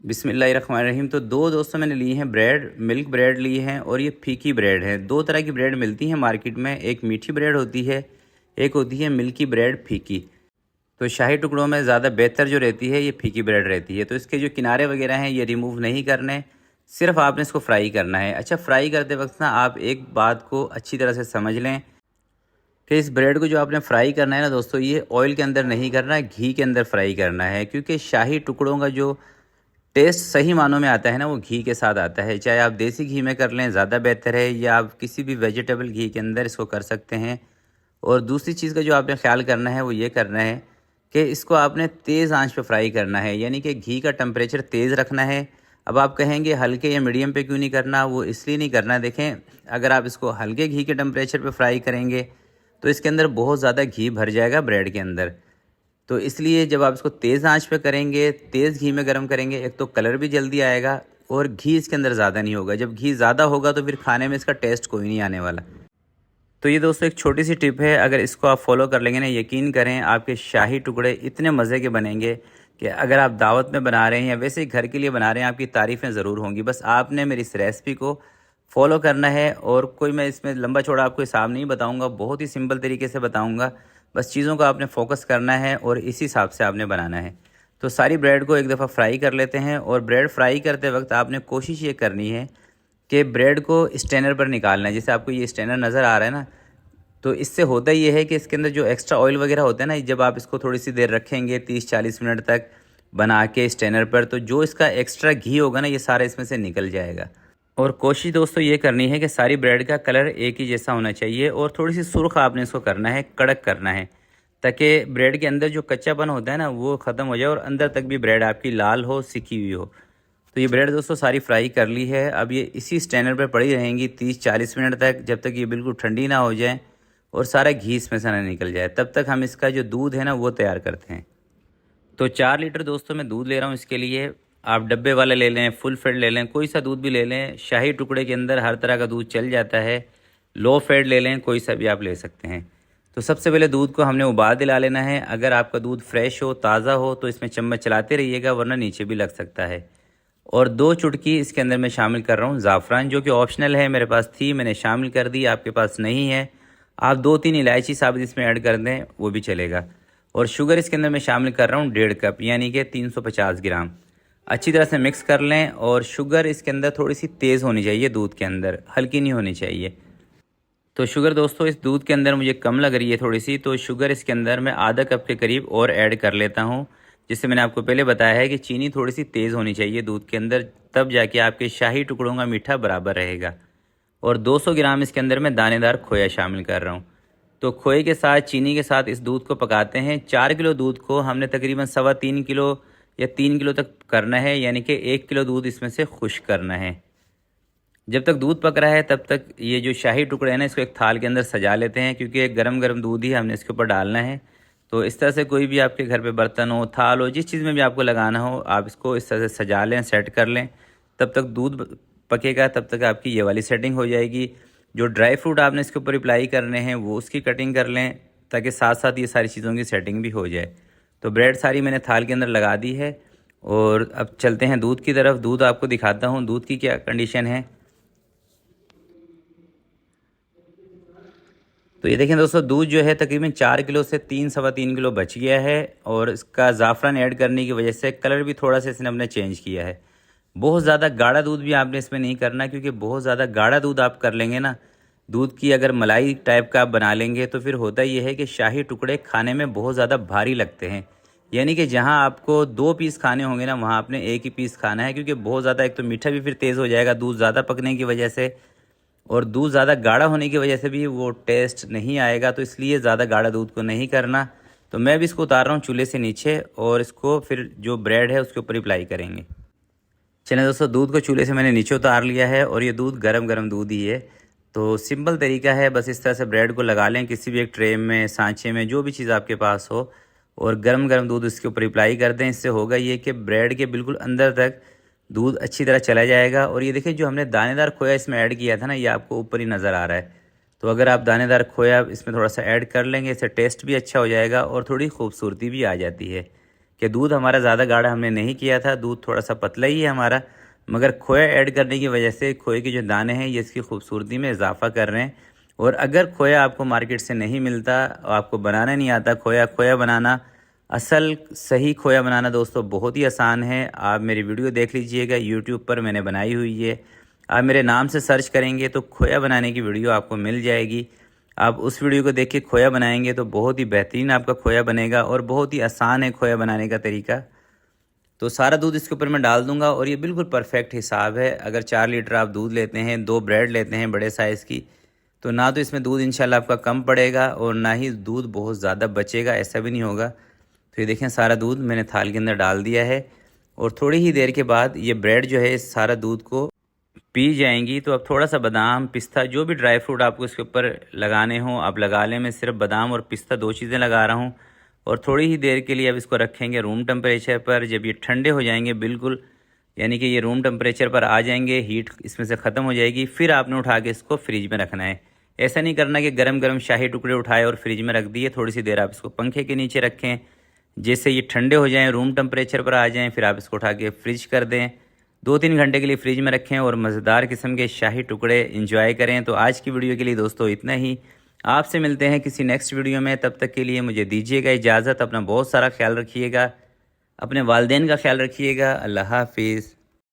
बिस्मिल्लाहिर्रहमानिर्रहीम। तो दो दोस्तों मैंने ली हैं ब्रेड, मिल्क ब्रेड ली हैं और ये फीकी ब्रेड है। दो तरह की ब्रेड मिलती हैं मार्केट में, एक मीठी ब्रेड होती है, एक होती है मिल्की ब्रेड फीकी। तो शाही टुकड़ों में ज़्यादा बेहतर जो रहती है ये फीकी ब्रेड रहती है। तो इसके जो किनारे वगैरह हैं ये रिमूव नहीं करने, सिर्फ आपने इसको फ्राई करना है। अच्छा, फ्राई करते वक्त ना आप एक बात को अच्छी तरह से समझ लें कि इस ब्रेड को जो आपने फ्राई करना है ना दोस्तों, ये ऑयल के अंदर नहीं करना है, घी के अंदर फ्राई करना है। क्योंकि शाही टुकड़ों का जो टेस्ट सही मानों में आता है ना, वो घी के साथ आता है। चाहे आप देसी घी में कर लें ज़्यादा बेहतर है, या आप किसी भी वेजिटेबल घी के अंदर इसको कर सकते हैं। और दूसरी चीज़ का जो आपने ख्याल करना है वो ये करना है कि इसको आपने तेज़ आंच पे फ्राई करना है, यानी कि घी का टेम्परेचर तेज़ रखना है। अब आप कहेंगे हल्के या मीडियम पे क्यों नहीं करना, वो इसलिए नहीं करना। देखें, अगर आप इसको हल्के घी के टेम्परेचर पे फ्राई करेंगे तो इसके अंदर बहुत ज़्यादा घी भर जाएगा ब्रेड के अंदर। तो इसलिए जब आप इसको तेज़ आंच पे करेंगे, तेज़ घी में गर्म करेंगे, एक तो कलर भी जल्दी आएगा और घी इसके अंदर ज़्यादा नहीं होगा। जब घी ज़्यादा होगा तो फिर खाने में इसका टेस्ट कोई नहीं आने वाला। तो ये दोस्तों एक छोटी सी टिप है, अगर इसको आप फॉलो कर लेंगे ना, यकीन करें आपके शाही टुकड़े इतने मज़े के बनेंगे कि अगर आप दावत में बना रहे हैं या वैसे ही घर के लिए बना रहे हैं, आपकी तारीफ़ें ज़रूर होंगी। बस आपने मेरी इस रेसिपी को फॉलो करना है। और कोई मैं इसमें लंबा चौड़ा आपको हिसाब नहीं बताऊंगा, बहुत ही सिंपल तरीके से बताऊंगा। बस चीज़ों को आपने फोकस करना है और इसी हिसाब से आपने बनाना है। तो सारी ब्रेड को एक दफ़ा फ्राई कर लेते हैं। और ब्रेड फ्राई करते वक्त आपने कोशिश ये करनी है कि ब्रेड को स्टैनर पर निकालना है। जैसे आपको ये स्टैनर नज़र आ रहा है ना, तो इससे होता ये है कि इसके अंदर जो एक्स्ट्रा ऑयल वगैरह होता है ना, जब आप इसको थोड़ी सी देर रखेंगे 30-40 मिनट तक बना के स्टैनर पर, तो जो इसका एक्स्ट्रा घी होगा ना, ये सारा इसमें से निकल जाएगा। और कोशिश दोस्तों ये करनी है कि सारी ब्रेड का कलर एक ही जैसा होना चाहिए और थोड़ी सी सुर्ख आपने इसको करना है, कड़क करना है, ताकि ब्रेड के अंदर जो कच्चापन होता है ना वो ख़त्म हो जाए और अंदर तक भी ब्रेड आपकी लाल हो, सिकी हुई हो। तो ये ब्रेड दोस्तों सारी फ्राई कर ली है। अब ये इसी स्टैंडर पर पड़ी रहेंगी 30-40 मिनट तक, जब तक ये बिल्कुल ठंडी ना हो जाए और सारा घी इसमें से ना निकल जाए। तब तक हम इसका जो दूध है ना वो तैयार करते हैं। तो 4 लीटर दोस्तों मैं दूध ले रहा हूँ इसके लिए। आप डब्बे वाला ले लें, फुल फेड ले लें, कोई सा दूध भी ले लें। शाही टुकड़े के अंदर हर तरह का दूध चल जाता है। लो फेड ले लें, कोई सा भी आप ले सकते हैं। तो सबसे पहले दूध को हमने उबाल दिला लेना है। अगर आपका दूध फ्रेश हो, ताज़ा हो, तो इसमें चम्मच चलाते रहिएगा, वरना नीचे भी लग सकता है। और 2 चुटकी इसके अंदर मैं शामिल कर रहा हूँ ज़ाफ़रान, जो कि ऑप्शनल है। मेरे पास थी, मैंने शामिल कर दी। आपके पास नहीं है, आप 2-3 इलायची साबित इसमें ऐड कर दें, वो भी चलेगा। और शुगर इसके अंदर मैं शामिल कर रहा हूँ 1.5 कप, यानी कि 350 ग्राम। अच्छी तरह से मिक्स कर लें। और शुगर इसके अंदर थोड़ी सी तेज़ होनी चाहिए, दूध के अंदर हल्की नहीं होनी चाहिए। तो शुगर दोस्तों इस दूध के अंदर मुझे कम लग रही है थोड़ी सी, तो शुगर इसके अंदर मैं आधा कप के करीब और ऐड कर लेता हूँ। जिससे मैंने आपको पहले बताया है कि चीनी थोड़ी सी तेज़ होनी चाहिए दूध के अंदर, तब जाके आपके शाही टुकड़ों का मीठा बराबर रहेगा। और 200 ग्राम इसके अंदर मैं दानेदार खोया शामिल कर रहा हूँ। तो खोए के साथ, चीनी के साथ इस दूध को पकाते हैं। 4 किलो दूध को हमने तकरीबन 3.25 किलो या 3 किलो तक करना है, यानी कि 1 किलो दूध इसमें से खुश्क करना है। जब तक दूध पक रहा है तब तक ये जो शाही टुकड़े हैं ना, इसको एक थाल के अंदर सजा लेते हैं, क्योंकि एक गरम गरम दूध ही हमने इसके ऊपर डालना है। तो इस तरह से कोई भी आपके घर पे बर्तन हो, थाल हो, जिस चीज़ में भी आपको लगाना हो, आप इसको इस तरह से सजा लें, सेट कर लें। तब तक दूध पकेगा, तब तक आपकी ये वाली सेटिंग हो जाएगी। जो ड्राई फ्रूट आपने इसके ऊपर अप्लाई करने हैं वो उसकी कटिंग कर लें, ताकि साथ साथ ये सारी चीज़ों की सेटिंग भी हो जाए। तो ब्रेड सारी मैंने थाल के अंदर लगा दी है। और अब चलते हैं दूध की तरफ। दूध आपको दिखाता हूँ दूध की क्या कंडीशन है। तो ये देखें दोस्तों, दूध जो है तकरीबन 4 किलो से 3-3.25 किलो बच गया है। और इसका ज़ाफ़रान ऐड करने की वजह से कलर भी थोड़ा सा इसने अपने चेंज किया है। बहुत ज़्यादा गाढ़ा दूध भी आपने इसमें नहीं करना, क्योंकि बहुत ज़्यादा गाढ़ा दूध आप कर लेंगे ना, दूध की अगर मलाई टाइप का आप बना लेंगे, तो फिर होता ये है कि शाही टुकड़े खाने में बहुत ज़्यादा भारी लगते हैं। यानी कि जहाँ आपको 2 पीस खाने होंगे ना, वहाँ आपने एक ही पीस खाना है, क्योंकि बहुत ज़्यादा एक तो मीठा भी फिर तेज़ हो जाएगा दूध ज़्यादा पकने की वजह से, और दूध ज़्यादा गाढ़ा होने की वजह से भी वो टेस्ट नहीं आएगा। तो इसलिए ज़्यादा गाढ़ा दूध को नहीं करना। तो मैं भी इसको उतार रहा हूँ चूल्हे से नीचे, और इसको फिर जो ब्रेड है उसके ऊपर अप्लाई करेंगे। चलिए दोस्तों, दूध को चूल्हे से मैंने नीचे उतार लिया है, और ये दूध गरम गरम दूध ही है। तो सिंपल तरीका है, बस इस तरह से ब्रेड को लगा लें किसी भी एक ट्रे में, सांचे में, जो भी चीज़ आपके पास हो, और गरम गरम दूध इसके ऊपर अप्लाई कर दें। इससे होगा ये कि ब्रेड के बिल्कुल अंदर तक दूध अच्छी तरह चला जाएगा। और ये देखिए, जो हमने दानेदार खोया इसमें ऐड किया था ना, ये आपको ऊपर ही नज़र आ रहा है। तो अगर आप दानेदार खोया इसमें थोड़ा सा ऐड कर लेंगे, इससे टेस्ट भी अच्छा हो जाएगा और थोड़ी खूबसूरती भी आ जाती है। कि दूध हमारा ज़्यादा गाढ़ा हमने नहीं किया था, दूध थोड़ा सा पतला ही है हमारा, मगर खोया ऐड करने की वजह से खोए के जो दाने हैं ये इसकी खूबसूरती में इजाफा कर रहे हैं। और अगर खोया आपको मार्केट से नहीं मिलता और आपको बनाना नहीं आता खोया बनाना, असल सही खोया बनाना दोस्तों बहुत ही आसान है। आप मेरी वीडियो देख लीजिएगा, यूट्यूब पर मैंने बनाई हुई है, आप मेरे नाम से सर्च करेंगे तो खोया बनाने की वीडियो आपको मिल जाएगी। आप उस वीडियो को देख के खोया बनाएंगे तो बहुत ही बेहतरीन आपका खोया बनेगा और बहुत ही आसान है खोया बनाने का तरीका। तो सारा दूध इसके ऊपर मैं डाल दूंगा और ये बिल्कुल परफेक्ट हिसाब है। अगर 4 लीटर आप दूध लेते हैं, 2 ब्रेड लेते हैं बड़े साइज़ की, तो ना तो इसमें दूध इंशाल्लाह आपका कम पड़ेगा और ना ही दूध बहुत ज़्यादा बचेगा, ऐसा भी नहीं होगा। तो ये देखें सारा दूध मैंने थाल के अंदर डाल दिया है और थोड़ी ही देर के बाद ये ब्रेड जो है इस सारा दूध को पी जाएंगी। तो अब थोड़ा सा बादाम, पिस्ता, जो भी ड्राई फ्रूट आपको इसके ऊपर लगाने हों आप लगा लें। मैं सिर्फ बादाम और पिस्ता 2 चीज़ें लगा रहा हूँ और थोड़ी ही देर के लिए अब इसको रखेंगे रूम टेम्परेचर पर। जब ये ठंडे हो जाएंगे बिल्कुल, यानी कि ये रूम टेम्परेचर पर आ जाएंगे, हीट इसमें से ख़त्म हो जाएगी, फिर आपने उठा के इसको फ्रिज में रखना है। ऐसा नहीं करना कि गरम गरम शाही टुकड़े उठाए और फ्रिज में रख दिए। थोड़ी सी देर आप इसको पंखे के नीचे रखें, जैसे ये ठंडे हो जाएं, रूम टेम्परेचर पर आ जाएं, फिर आप इसको उठा के फ्रिज कर दें। 2-3 घंटे के लिए फ्रिज में रखें और मज़ेदार किस्म के शाही टुकड़े इंजॉय करें। तो आज की वीडियो के लिए दोस्तों इतना ही। आपसे मिलते हैं किसी नेक्स्ट वीडियो में, तब तक के लिए मुझे दीजिएगा इजाज़त। अपना बहुत सारा ख्याल रखिएगा, अपने वालिदैन का ख्याल रखिएगा। अल्लाह हाफिज़।